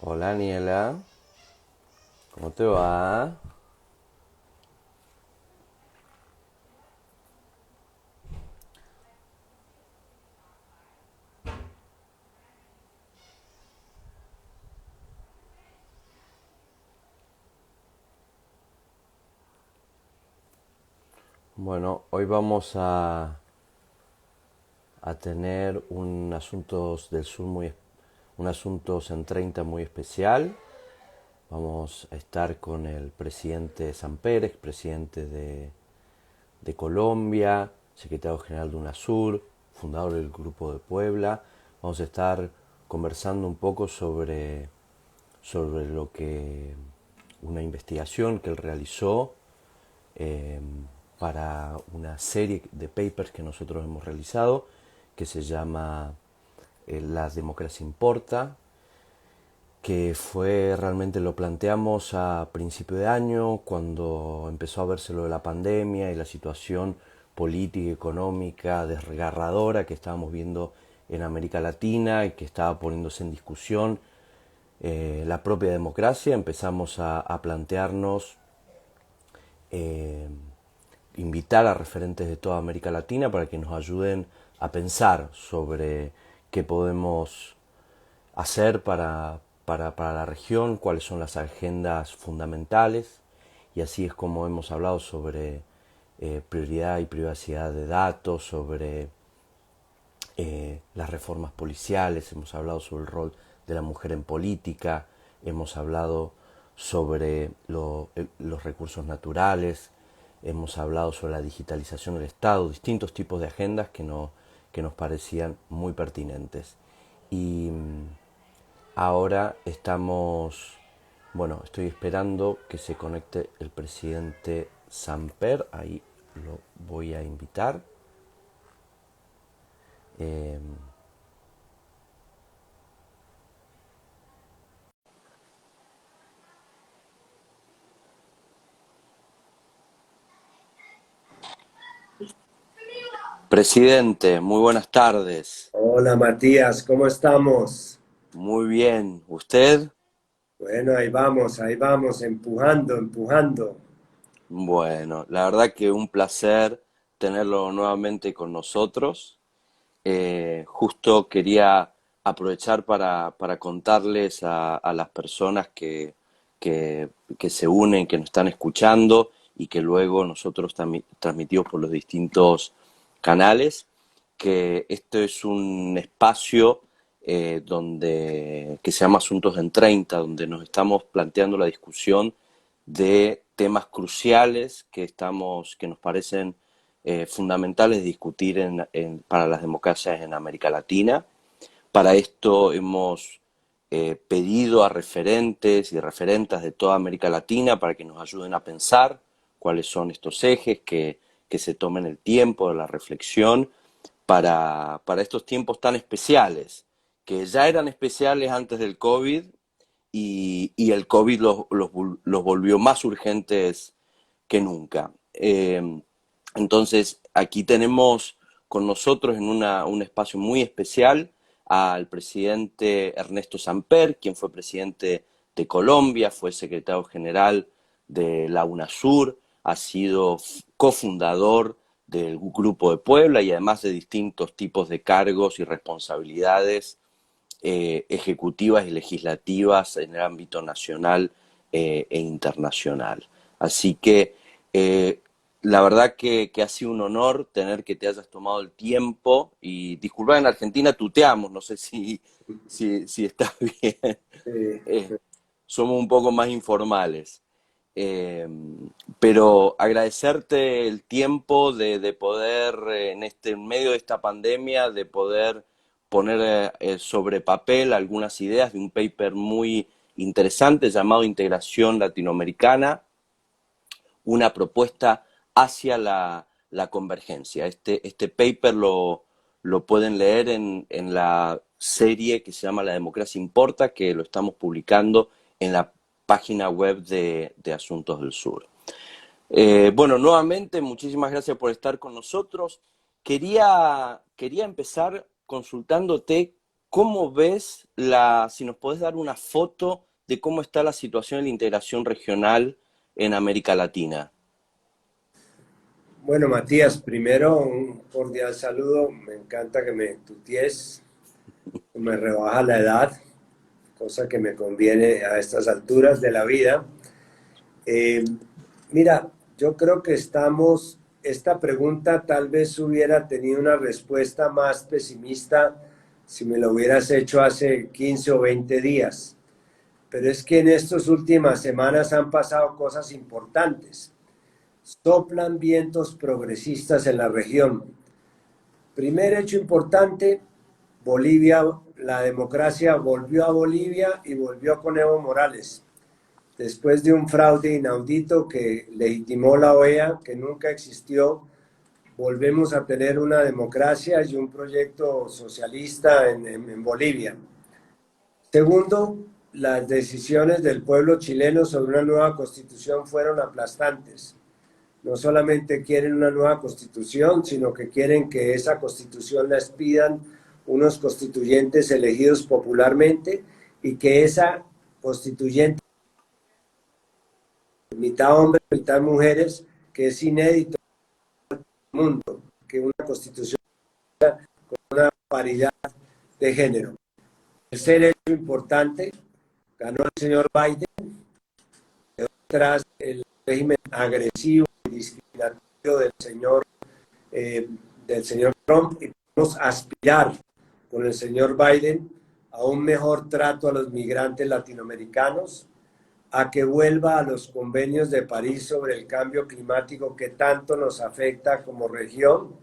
Hola Aniela, ¿cómo te va? Bueno, hoy vamos a tener un Asuntos del Sur un Asuntos en 30 muy especial. Vamos a estar con el presidente Samper, expresidente de Colombia, secretario general de UNASUR, fundador del Grupo de Puebla. Vamos a estar conversando un poco sobre lo que una investigación que él realizó eh, para una serie de papers que nosotros hemos realizado que se llama La democracia importa, que fue realmente lo planteamos a principio de año cuando empezó a verse lo de la pandemia y la situación política y económica desgarradora que estábamos viendo en América Latina y que estaba poniéndose en discusión la propia democracia. Empezamos a plantearnos eh, invitar a referentes de toda América Latina para que nos ayuden a pensar sobre qué podemos hacer para la región, cuáles son las agendas fundamentales, y así es como hemos hablado sobre prioridad y privacidad de datos, sobre las reformas policiales, hemos hablado sobre el rol de la mujer en política, hemos hablado sobre los recursos naturales, hemos hablado sobre la digitalización del Estado, distintos tipos de agendas que nos parecían muy pertinentes. Y ahora estamos, bueno, estoy esperando que se conecte el presidente Samper, ahí lo voy a invitar. Eh, Presidente, muy buenas tardes. Hola Matías, ¿cómo estamos? Muy bien. ¿Usted? Bueno, ahí vamos, empujando, empujando. Bueno, la verdad que un placer tenerlo nuevamente con nosotros. Justo quería aprovechar para contarles a las personas que se unen, que nos están escuchando y que luego nosotros transmitimos por los distintos canales, que esto es un espacio que se llama Asuntos en 30, donde nos estamos planteando la discusión de temas cruciales que nos parecen fundamentales discutir para las democracias en América Latina. Para esto hemos pedido a referentes y referentas de toda América Latina para que nos ayuden a pensar cuáles son estos ejes, que se tomen el tiempo de la reflexión para estos tiempos tan especiales, que ya eran especiales antes del COVID y el COVID los volvió más urgentes que nunca. Entonces, aquí tenemos con nosotros en un espacio muy especial al presidente Ernesto Samper, quien fue presidente de Colombia, fue secretario general de la UNASUR, ha sido cofundador del Grupo de Puebla y además de distintos tipos de cargos y responsabilidades ejecutivas y legislativas en el ámbito nacional e internacional. Así que la verdad que ha sido un honor tener que te hayas tomado el tiempo y disculpa, en Argentina tuteamos, no sé si está bien. Eh, Eh, Somos un poco más informales. Eh, pero agradecerte el tiempo de poder, en medio de esta pandemia, de poder poner sobre papel algunas ideas de un paper muy interesante llamado Integración Latinoamericana, una propuesta hacia la convergencia. Este paper lo pueden leer en la serie que se llama La democracia importa, que lo estamos publicando en la página web de Asuntos del Sur. Bueno, nuevamente, muchísimas gracias por estar con nosotros. Quería empezar consultándote ¿cómo ves si nos podés dar una foto de cómo está la situación de la integración regional en América Latina? Bueno, Matías, primero un cordial saludo. Me encanta que me tutees, me rebaja la edad, cosa que me conviene a estas alturas de la vida. Eh, Mira, yo creo que esta pregunta tal vez hubiera tenido una respuesta más pesimista si me lo hubieras hecho hace 15 o 20 días. Pero es que en estas últimas semanas han pasado cosas importantes. Soplan vientos progresistas en la región. Primer hecho importante, Bolivia, la democracia volvió a Bolivia y volvió con Evo Morales. Después de un fraude inaudito que legitimó la OEA, que nunca existió, volvemos a tener una democracia y un proyecto socialista en Bolivia. Segundo, las decisiones del pueblo chileno sobre una nueva constitución fueron aplastantes. No solamente quieren una nueva constitución, sino que quieren que esa constitución la expidan unos constituyentes elegidos popularmente y que esa constituyente, mitad hombres, mitad mujeres, que es inédito en el mundo, que una constitución con una paridad de género. Tercer hecho importante, ganó el señor Biden, tras el régimen agresivo y discriminatorio del señor Trump, y podemos aspirar con el señor Biden a un mejor trato a los migrantes latinoamericanos, a que vuelva a los convenios de París sobre el cambio climático que tanto nos afecta como región,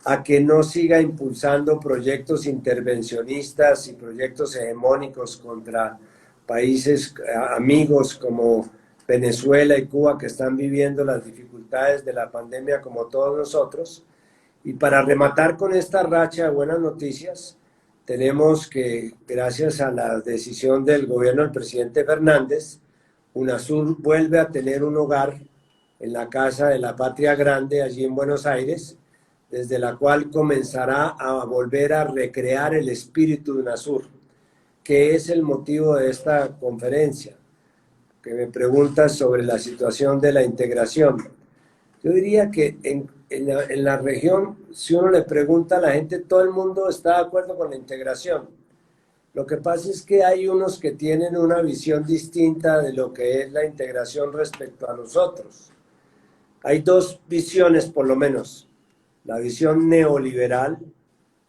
a que no siga impulsando proyectos intervencionistas y proyectos hegemónicos contra países amigos como Venezuela y Cuba, que están viviendo las dificultades de la pandemia como todos nosotros. Y para rematar con esta racha de buenas noticias, tenemos que, gracias a la decisión del gobierno del presidente Fernández, UNASUR vuelve a tener un hogar en la Casa de la Patria Grande, allí en Buenos Aires, desde la cual comenzará a volver a recrear el espíritu de UNASUR, que es el motivo de esta conferencia, que me preguntas sobre la situación de la integración. Yo diría que en la región, si uno le pregunta a la gente, todo el mundo está de acuerdo con la integración. Lo que pasa es que hay unos que tienen una visión distinta de lo que es la integración respecto a nosotros. Hay dos visiones, por lo menos. La visión neoliberal,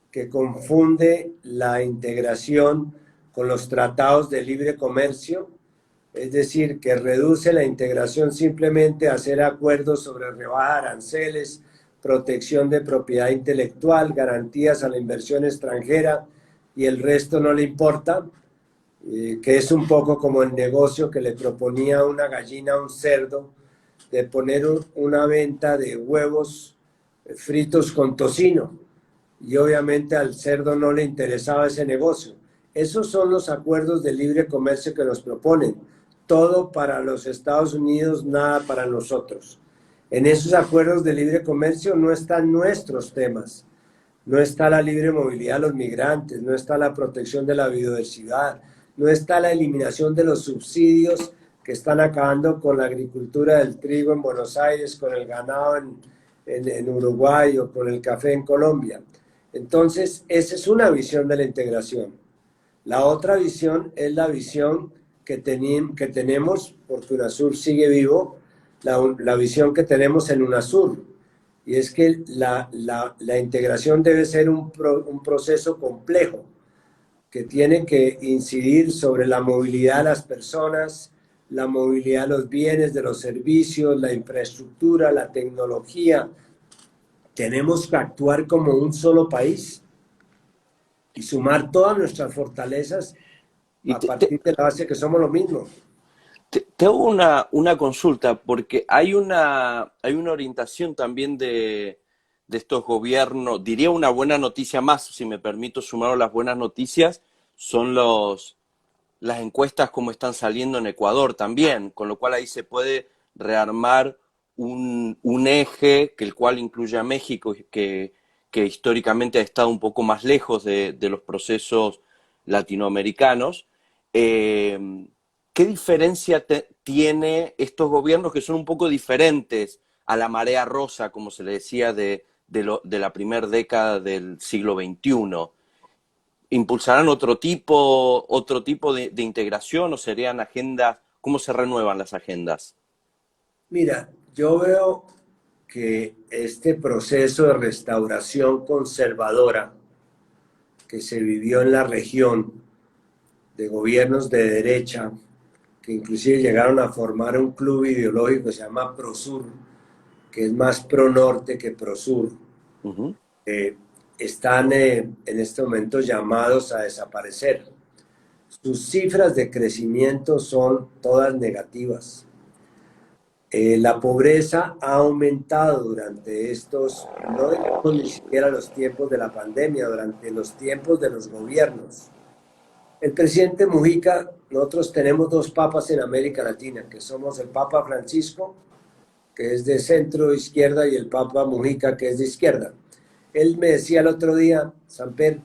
que confunde la integración con los tratados de libre comercio, es decir, que reduce la integración simplemente a hacer acuerdos sobre rebaja de aranceles, protección de propiedad intelectual, garantías a la inversión extranjera y el resto no le importa, que es un poco como el negocio que le proponía una gallina a un cerdo de poner una venta de huevos fritos con tocino, y obviamente al cerdo no le interesaba ese negocio. Esos son los acuerdos de libre comercio que nos proponen. Todo para los Estados Unidos, nada para nosotros. En esos acuerdos de libre comercio no están nuestros temas. No está la libre movilidad de los migrantes, no está la protección de la biodiversidad, no está la eliminación de los subsidios que están acabando con la agricultura del trigo en Buenos Aires, con el ganado en Uruguay o con el café en Colombia. Entonces, esa es una visión de la integración. La otra visión es la visión que tenemos, porque UNASUR sigue vivo, la visión que tenemos en UNASUR, y es que la integración debe ser un proceso complejo, que tiene que incidir sobre la movilidad de las personas, la movilidad de los bienes, de los servicios, la infraestructura, la tecnología. Tenemos que actuar como un solo país y sumar todas nuestras fortalezas Y a partir de la base que somos lo mismo. te hago una consulta, porque hay una orientación también de estos gobiernos, diría una buena noticia más, si me permito sumar a las buenas noticias, son las encuestas como están saliendo en Ecuador también, con lo cual ahí se puede rearmar un eje que el cual incluye a México, que que históricamente ha estado un poco más lejos de los procesos latinoamericanos. ¿Qué diferencia tiene estos gobiernos que son un poco diferentes a la marea rosa, como se le decía, de la primera década del siglo XXI? ¿Impulsarán otro tipo de integración o serían agendas? ¿Cómo se renuevan las agendas? Mira, yo veo que este proceso de restauración conservadora que se vivió en la región de gobiernos de derecha, que inclusive llegaron a formar un club ideológico que se llama Prosur, que es más pro norte que Prosur, Ujú. están en este momento llamados a desaparecer. Sus cifras de crecimiento son todas negativas. La pobreza ha aumentado durante estos, no digamos ni siquiera los tiempos de la pandemia, durante los tiempos de los gobiernos. El presidente Mujica, nosotros tenemos dos papas en América Latina, que somos el Papa Francisco, que es de centro izquierda, y el Papa Mujica, que es de izquierda. Él me decía el otro día, Samper,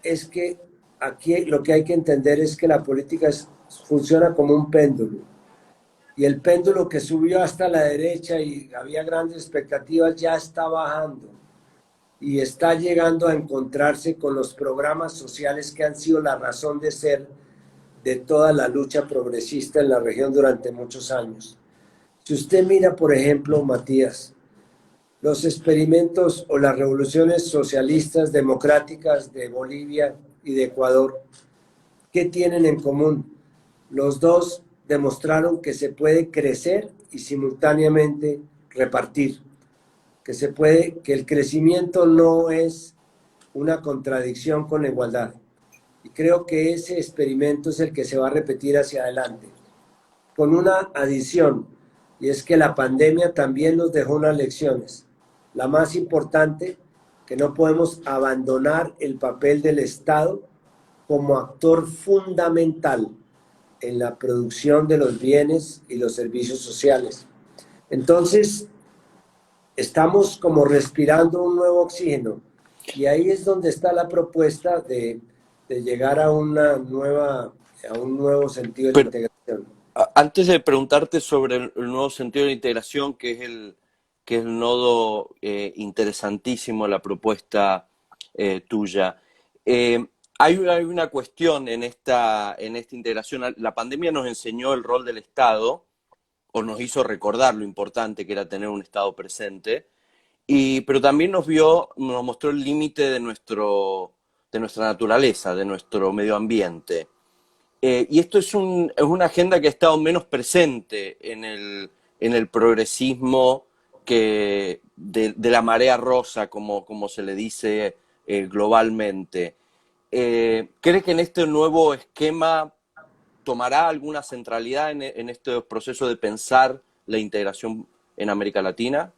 es que aquí lo que hay que entender es que la política funciona como un péndulo. Y el péndulo que subió hasta la derecha y había grandes expectativas ya está bajando y está llegando a encontrarse con los programas sociales que han sido la razón de ser de toda la lucha progresista en la región durante muchos años. Si usted mira, por ejemplo, Matías, los experimentos o las revoluciones socialistas democráticas de Bolivia y de Ecuador, ¿qué tienen en común? Los dos demostraron que se puede crecer y simultáneamente repartir, que el crecimiento no es una contradicción con la igualdad. Y creo que ese experimento es el que se va a repetir hacia adelante, con una adición, y es que la pandemia también nos dejó unas lecciones. La más importante, que no podemos abandonar el papel del Estado como actor fundamental en la producción de los bienes y los servicios sociales. Entonces, estamos como respirando un nuevo oxígeno y ahí es donde está la propuesta de llegar a a un nuevo sentido de la Pero integración. antes de preguntarte sobre el nuevo sentido de integración, que es el nodo interesantísimo de la propuesta tuya, eh, hay una cuestión en esta integración. La pandemia nos enseñó el rol del Estado, o nos hizo recordar lo importante que era tener un Estado presente, pero también nos mostró el límite de nuestra naturaleza, de nuestro medio ambiente. Y esto es una agenda que ha estado menos presente en el progresismo de la marea rosa, como se le dice globalmente. ¿Cree que en este nuevo esquema tomará alguna centralidad en este proceso de pensar la integración en América Latina?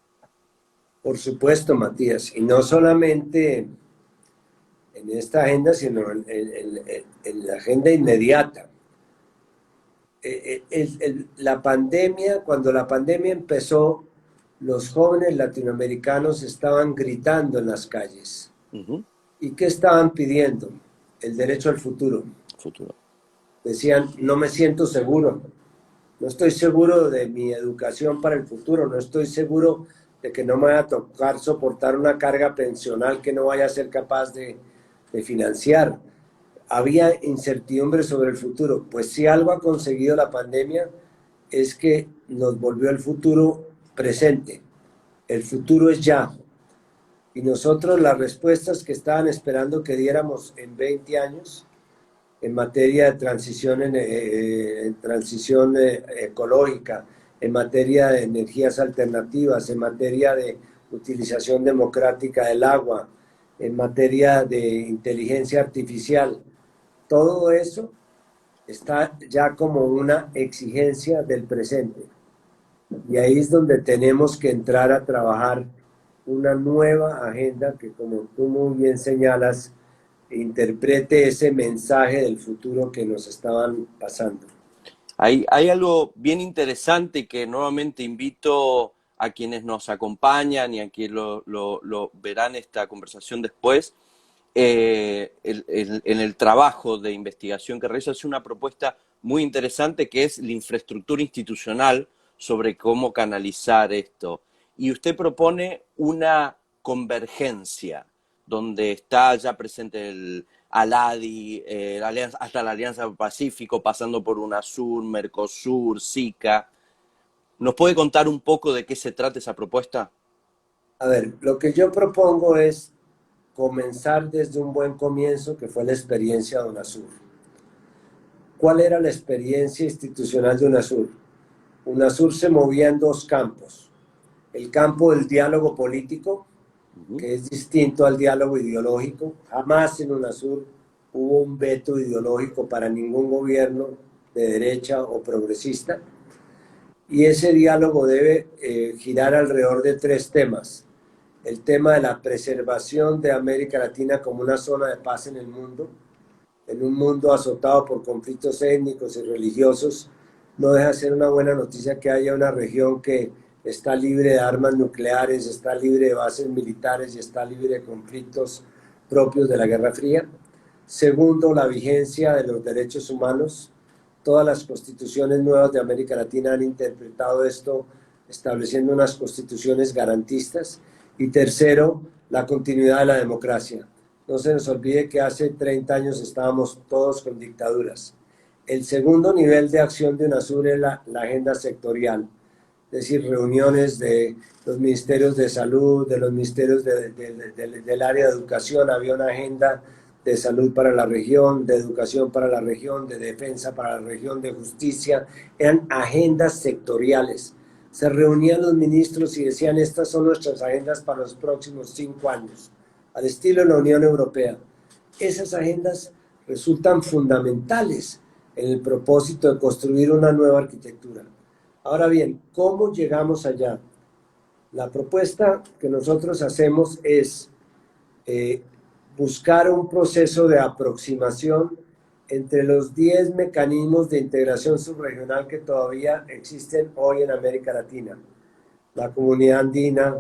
Por supuesto, Matías, y no solamente en esta agenda, sino en la agenda inmediata. La pandemia, cuando la pandemia empezó, los jóvenes latinoamericanos estaban gritando en las calles. Ujú. ¿Y qué estaban pidiendo? El derecho al futuro. Futuro. Decían, no me siento seguro, no estoy seguro de mi educación para el futuro, no estoy seguro de que no me vaya a tocar soportar una carga pensional que no vaya a ser capaz de financiar. Había incertidumbre sobre el futuro. Pues si algo ha conseguido la pandemia es que nos volvió el futuro presente. El futuro es ya. Y nosotros las respuestas que estaban esperando que diéramos en 20 años en materia de transición ecológica, en materia de energías alternativas, en materia de utilización democrática del agua, en materia de inteligencia artificial. Todo eso está ya como una exigencia del presente. Y ahí es donde tenemos que entrar a trabajar una nueva agenda que, como tú muy bien señalas, interprete ese mensaje del futuro que nos estaban pasando. Hay algo bien interesante que nuevamente invito a quienes nos acompañan y a quienes lo verán esta conversación después, en el trabajo de investigación que realiza. Es una propuesta muy interesante que es la infraestructura institucional sobre cómo canalizar esto. Y usted propone una convergencia donde está ya presente el ALADI, hasta la Alianza del Pacífico, pasando por UNASUR, Mercosur, SICA. ¿Nos puede contar un poco de qué se trata esa propuesta? A ver, lo que yo propongo es comenzar desde un buen comienzo, que fue la experiencia de UNASUR. ¿Cuál era la experiencia institucional de UNASUR? UNASUR se movía en dos campos. El campo del diálogo político, que es distinto al diálogo ideológico. Jamás en UNASUR hubo un veto ideológico para ningún gobierno de derecha o progresista. Y ese diálogo debe girar alrededor de tres temas. El tema de la preservación de América Latina como una zona de paz en el mundo, en un mundo azotado por conflictos étnicos y religiosos. No deja de ser una buena noticia que haya una región que está libre de armas nucleares, está libre de bases militares y está libre de conflictos propios de la Guerra Fría. Segundo, la vigencia de los derechos humanos. Todas las constituciones nuevas de América Latina han interpretado esto estableciendo unas constituciones garantistas. Y tercero, la continuidad de la democracia. No se nos olvide que hace 30 años estábamos todos con dictaduras. El segundo nivel de acción de UNASUR es la agenda sectorial, es decir, reuniones de los ministerios de salud, de los ministerios del área de educación. Había una agenda de salud para la región, de educación para la región, de defensa para la región, de justicia. Eran agendas sectoriales. Se reunían los ministros y decían: estas son nuestras agendas para los próximos 5 años, al estilo de la Unión Europea. Esas agendas resultan fundamentales en el propósito de construir una nueva arquitectura. Ahora bien, ¿cómo llegamos allá? La propuesta que nosotros hacemos es buscar un proceso de aproximación entre los 10 mecanismos de integración subregional que todavía existen hoy en América Latina. La Comunidad Andina,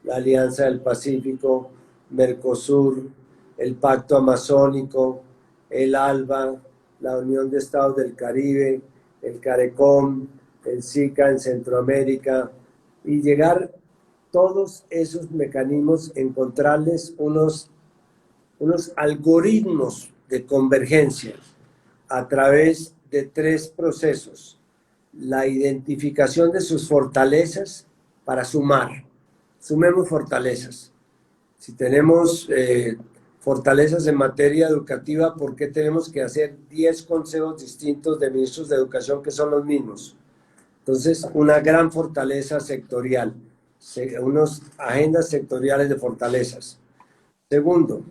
la Alianza del Pacífico, Mercosur, el Pacto Amazónico, el ALBA, la Unión de Estados del Caribe, el CARECOM, el SICA en Centroamérica, y llegar todos esos mecanismos, encontrarles unos algoritmos de convergencia a través de 3 procesos: la identificación de sus fortalezas para sumar. Sumemos fortalezas. Si tenemos fortalezas en materia educativa, ¿por qué tenemos que hacer 10 consejos distintos de ministros de educación que son los mismos? Entonces, una gran fortaleza sectorial, unas agendas sectoriales de fortalezas. Segundo,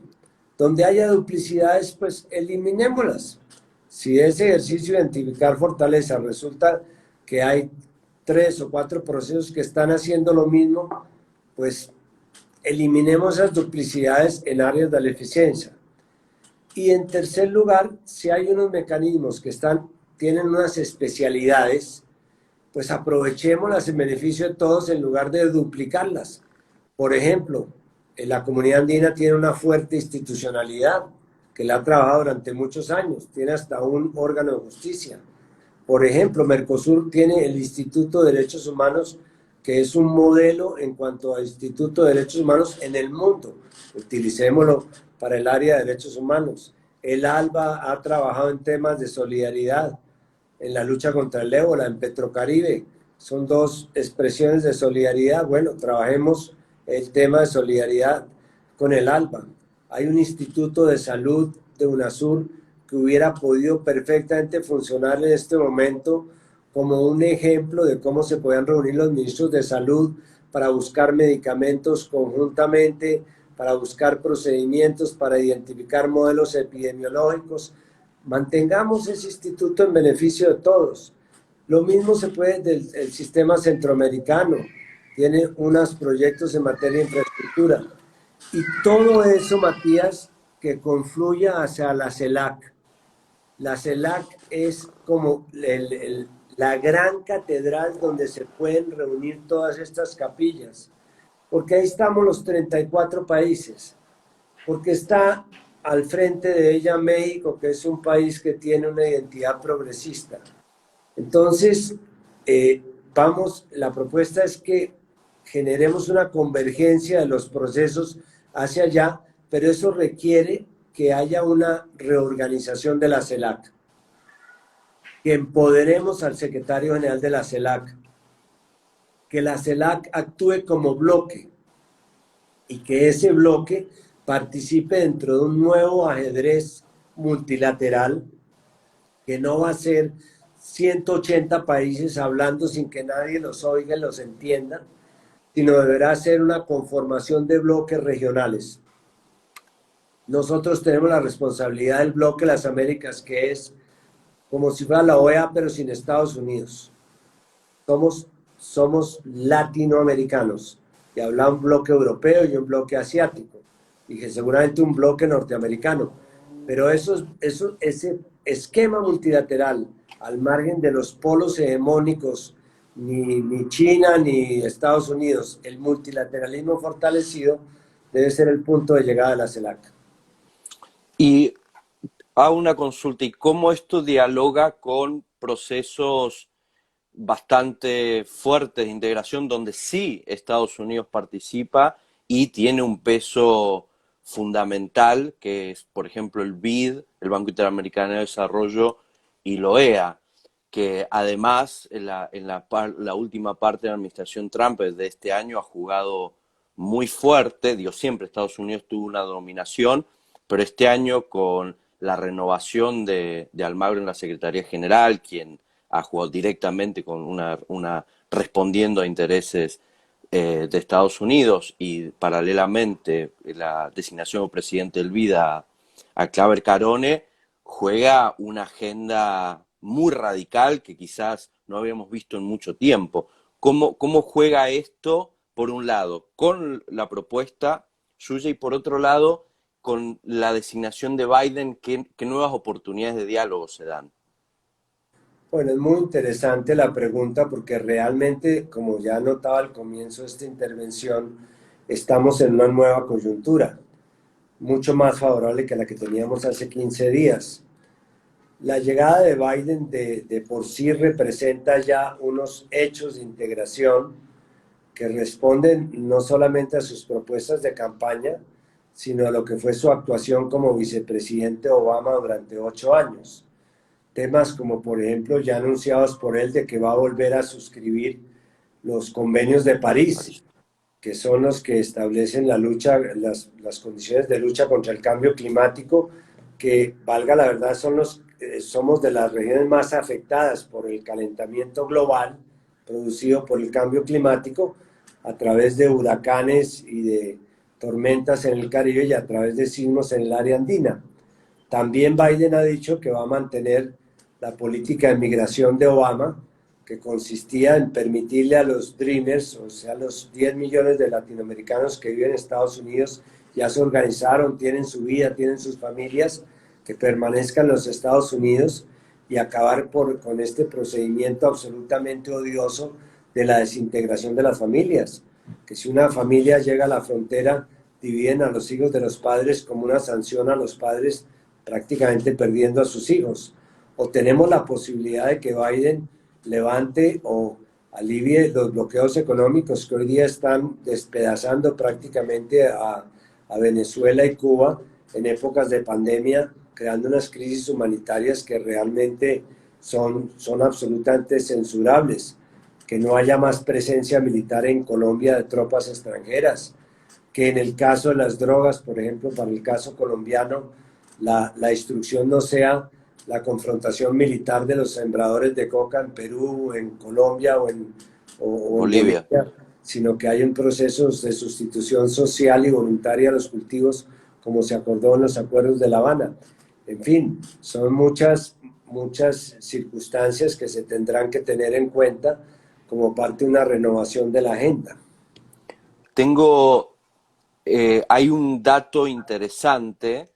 donde haya duplicidades, pues eliminémoslas. Si ese ejercicio de identificar fortalezas resulta que hay 3 o 4 procesos que están haciendo lo mismo, pues eliminemos esas duplicidades en áreas de la eficiencia. Y en tercer lugar, si hay unos mecanismos que tienen unas especialidades, pues aprovechémoslas en beneficio de todos en lugar de duplicarlas. Por ejemplo, la Comunidad Andina tiene una fuerte institucionalidad que la ha trabajado durante muchos años, tiene hasta un órgano de justicia. Por ejemplo, Mercosur tiene el Instituto de Derechos Humanos, que es un modelo en cuanto al Instituto de Derechos Humanos en el mundo. Utilicémoslo para el área de derechos humanos. El ALBA ha trabajado en temas de solidaridad, en la lucha contra el ébola, en Petrocaribe. Son 2 expresiones de solidaridad. Bueno, trabajemos el tema de solidaridad con el ALBA. Hay un instituto de salud de UNASUR que hubiera podido perfectamente funcionar en este momento como un ejemplo de cómo se puedan reunir los ministros de salud para buscar medicamentos conjuntamente, para buscar procedimientos, para identificar modelos epidemiológicos. Mantengamos ese instituto en beneficio de todos. Lo mismo se puede del sistema centroamericano. Tiene unos proyectos en materia de infraestructura. Y todo eso, Matías, que confluya hacia la CELAC. La CELAC es como la gran catedral donde se pueden reunir todas estas capillas, porque ahí estamos los 34 países, porque está al frente de ella México, que es un país que tiene una identidad progresista. Entonces, la propuesta es que generemos una convergencia de los procesos hacia allá, pero eso requiere que haya una reorganización de la CELAC, que empoderemos al secretario general de la CELAC, que la CELAC actúe como bloque y que ese bloque participe dentro de un nuevo ajedrez multilateral que no va a ser 180 países hablando sin que nadie los oiga y los entienda, sino deberá ser una conformación de bloques regionales. Nosotros tenemos la responsabilidad del bloque de las Américas, que es como si fuera la OEA, pero sin Estados Unidos. Somos latinoamericanos y habla un bloque europeo y un bloque asiático y que seguramente un bloque norteamericano. Pero ese esquema multilateral, al margen de los polos hegemónicos, ni China ni Estados Unidos, el multilateralismo fortalecido debe ser el punto de llegada de la CELAC. Y hago una consulta, ¿y cómo esto dialoga con procesos bastante fuertes de integración donde sí Estados Unidos participa y tiene un peso fundamental, que es, por ejemplo, el BID, el Banco Interamericano de Desarrollo, y la OEA, que además la última parte de la administración Trump de este año ha jugado muy fuerte, digo, siempre Estados Unidos tuvo una dominación, pero este año con la renovación de Almagro en la Secretaría General, quien ha jugado directamente con respondiendo a intereses de Estados Unidos, y paralelamente la designación del presidente del BID a Claver Carone, juega una agenda muy radical que quizás no habíamos visto en mucho tiempo. ¿Cómo juega esto, por un lado, con la propuesta suya y por otro lado, con la designación de Biden? ¿Qué nuevas oportunidades de diálogo se dan? Bueno, es muy interesante la pregunta porque realmente, como ya notaba al comienzo de esta intervención, estamos en una nueva coyuntura, mucho más favorable que la que teníamos hace 15 días. La llegada de Biden de por sí representa ya unos hechos de integración que responden no solamente a sus propuestas de campaña, sino a lo que fue su actuación como vicepresidente Obama durante 8 años. Temas como, por ejemplo, ya anunciados por él de que va a volver a suscribir los convenios de París, que son los que establecen las condiciones de lucha contra el cambio climático, que, valga la verdad, somos de las regiones más afectadas por el calentamiento global producido por el cambio climático a través de huracanes y de tormentas en el Caribe y a través de sismos en el área andina. También Biden ha dicho que va a mantener la política de migración de Obama, que consistía en permitirle a los Dreamers, o sea, los 10 millones de latinoamericanos que viven en Estados Unidos, ya se organizaron, tienen su vida, tienen sus familias, que permanezcan en los Estados Unidos y acabar con este procedimiento absolutamente odioso de la desintegración de las familias. Que si una familia llega a la frontera, dividen a los hijos de los padres como una sanción a los padres, prácticamente perdiendo a sus hijos. O tenemos la posibilidad de que Biden levante o alivie los bloqueos económicos que hoy día están despedazando prácticamente a Venezuela y Cuba en épocas de pandemia, creando unas crisis humanitarias que realmente son absolutamente censurables. Que no haya más presencia militar en Colombia de tropas extranjeras, que en el caso de las drogas, por ejemplo, para el caso colombiano, la instrucción no sea la confrontación militar de los sembradores de coca en Perú, en Colombia o en Bolivia. Bolivia, sino que hay un proceso de sustitución social y voluntaria a los cultivos, como se acordó en los acuerdos de La Habana. En fin, son muchas circunstancias que se tendrán que tener en cuenta como parte de una renovación de la agenda. Hay un dato interesante,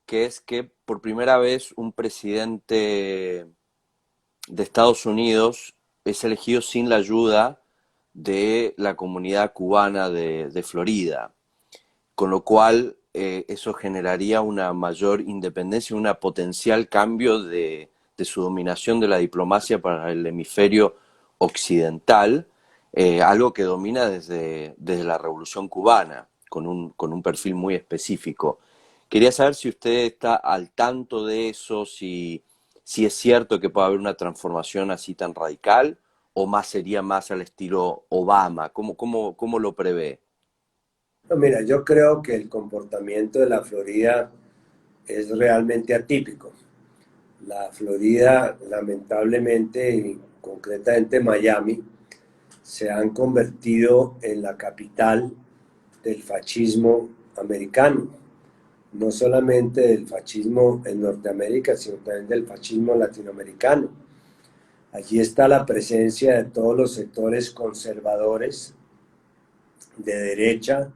que es que por primera vez un presidente de Estados Unidos es elegido sin la ayuda de la comunidad cubana de Florida, con lo cual eso generaría una mayor independencia, una potencial cambio de su dominación de la diplomacia para el hemisferio occidental, algo que domina desde la Revolución Cubana, con un perfil muy específico. Quería saber si usted está al tanto de eso, si es cierto que puede haber una transformación así tan radical, o más sería más al estilo Obama. ¿Cómo lo prevé? No, mira, yo creo que el comportamiento de la Florida es realmente atípico. La Florida, lamentablemente, y concretamente Miami, se han convertido en la capital del fascismo americano, no solamente del fascismo en Norteamérica, sino también del fascismo latinoamericano. Allí está la presencia de todos los sectores conservadores, de derecha,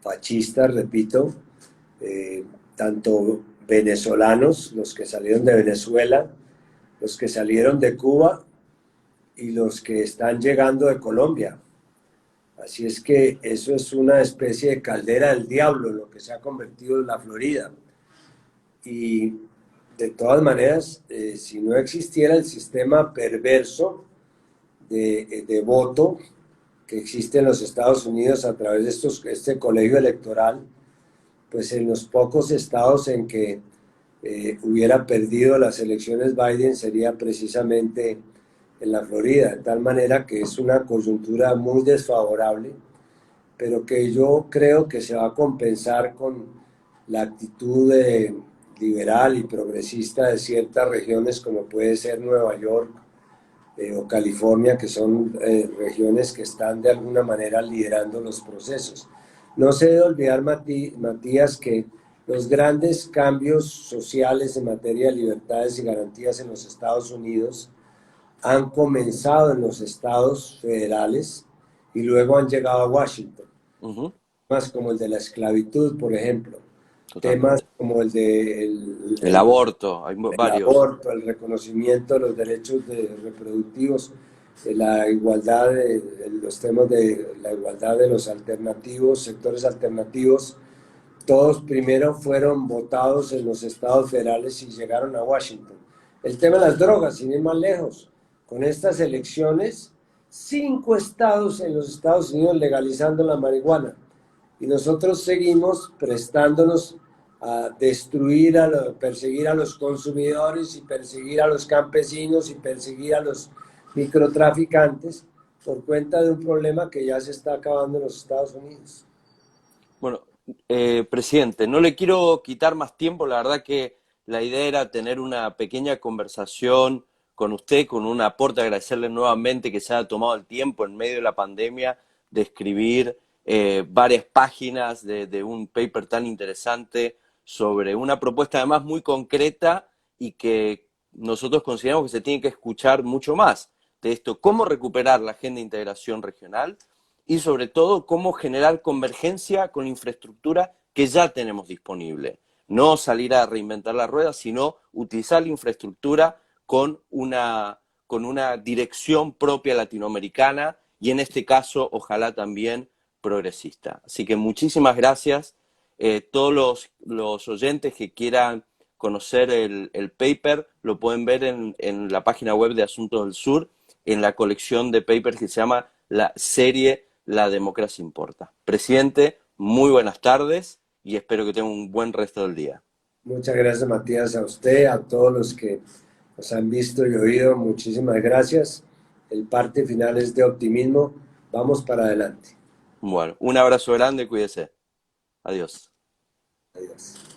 fascistas, repito, tanto venezolanos, los que salieron de Venezuela, los que salieron de Cuba y los que están llegando de Colombia. Así es que eso es una especie de caldera del diablo en lo que se ha convertido en la Florida. Y de todas maneras, si no existiera el sistema perverso de voto que existe en los Estados Unidos a través de este colegio electoral, pues en los pocos estados en que hubiera perdido las elecciones Biden sería precisamente en la Florida, de tal manera que es una coyuntura muy desfavorable, pero que yo creo que se va a compensar con la actitud liberal y progresista de ciertas regiones como puede ser Nueva York o California, que son regiones que están de alguna manera liderando los procesos. No se debe olvidar, Matías, que los grandes cambios sociales en materia de libertades y garantías en los Estados Unidos han comenzado en los estados federales y luego han llegado a Washington. Ujú, Temas como el de la esclavitud, por ejemplo, temas totalmente. como el de El aborto, hay el varios. aborto, el reconocimiento de los derechos reproductivos, la igualdad los temas de la igualdad de los alternativos, sectores alternativos, todos primero fueron votados en los estados federales y llegaron a Washington. El tema de las drogas, sin ir más lejos, con estas elecciones, 5 estados en los Estados Unidos legalizando la marihuana y nosotros seguimos prestándonos a destruir, perseguir a los consumidores y perseguir a los campesinos y perseguir a los microtraficantes por cuenta de un problema que ya se está acabando en los Estados Unidos. Bueno, presidente, no le quiero quitar más tiempo, la verdad que la idea era tener una pequeña conversación con usted, con un aporte, agradecerle nuevamente que se haya tomado el tiempo en medio de la pandemia de escribir varias páginas de un paper tan interesante sobre una propuesta además muy concreta y que nosotros consideramos que se tiene que escuchar mucho más de esto, cómo recuperar la agenda de integración regional y sobre todo cómo generar convergencia con la infraestructura que ya tenemos disponible. No salir a reinventar la rueda, sino utilizar la infraestructura con una dirección propia latinoamericana y en este caso ojalá también progresista. Así que muchísimas gracias. Todos los oyentes que quieran conocer el paper lo pueden ver en la página web de Asuntos del Sur, en la colección de papers que se llama la serie La democracia importa. Presidente, muy buenas tardes y espero que tenga un buen resto del día. Muchas gracias, Matías, a usted, a todos los que nos han visto y oído. Muchísimas gracias. El parte final es de optimismo. Vamos para adelante. Bueno, un abrazo grande, cuídese. Adiós. Adiós.